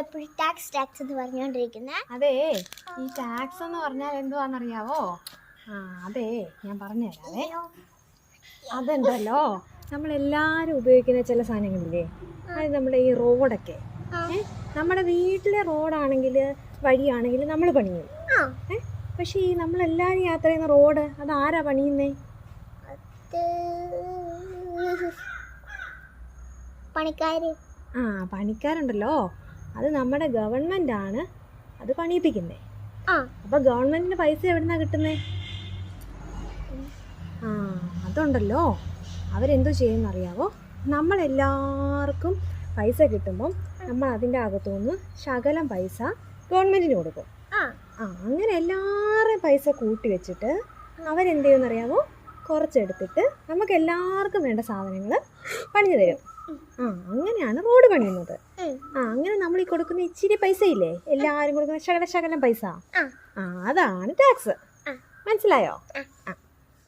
എപ്പോഴും tax tax എന്ന് പറഞ്ഞുകൊണ്ടിരിക്കുന്നത്? അതെ, ഈ ടാക്സ് എന്ന് പറഞ്ഞാൽ എന്തുവാണെന്നറിയാവോ? അതെ, ഞാൻ പറഞ്ഞുതരാവേ. അതുണ്ടല്ലോ, നമ്മളെല്ലാവരും ഉപയോഗിക്കുന്ന ചില സാധനങ്ങളില്ലേ, അത് നമ്മുടെ ഈ റോഡൊക്കെ, നമ്മുടെ വീട്ടിലെ റോഡാണെങ്കിൽ വഴിയാണെങ്കിൽ നമ്മൾ പണിയും. പക്ഷേ ഈ നമ്മളെല്ലാവരും യാത്ര ചെയ്യുന്ന റോഡ് അത് ആരാ പണിയുന്നേ? പണിക്കാര്. പണിക്കാരുണ്ടല്ലോ, അത് നമ്മുടെ ഗവൺമെൻറ്റാണ് അത് പണിയിപ്പിക്കുന്നത്. അപ്പോൾ ഗവൺമെൻറ്റിന് പൈസ എവിടുന്നാ കിട്ടുന്നേ? അതുണ്ടല്ലോ, അവരെന്തോ ചെയ്യുമെന്നറിയാവോ? നമ്മളെല്ലാവർക്കും പൈസ കിട്ടുമ്പം നമ്മൾ അതിൻ്റെ അകത്തുനിന്ന് ശകലം പൈസ ഗവൺമെൻറ്റിന് കൊടുക്കും. അങ്ങനെ എല്ലാവരുടെയും പൈസ കൂട്ടി വെച്ചിട്ട് അവരെന്ത് ചെയ്യുമെന്നറിയാമോ? കുറച്ചെടുത്തിട്ട് നമുക്ക് എല്ലാവർക്കും വേണ്ട സാധനങ്ങൾ പണിഞ്ഞു തരും. അങ്ങനെയാണ് റോഡ് പണിയുന്നത്. അങ്ങനെ നമ്മൾ ഈ കൊടുക്കുന്ന ഇച്ചിരി പൈസ ഇല്ലേ, എല്ലാവരും കൊടുക്കുന്ന ശകലം പൈസ, അതാണ് ടാക്സ്. മനസ്സിലായോ?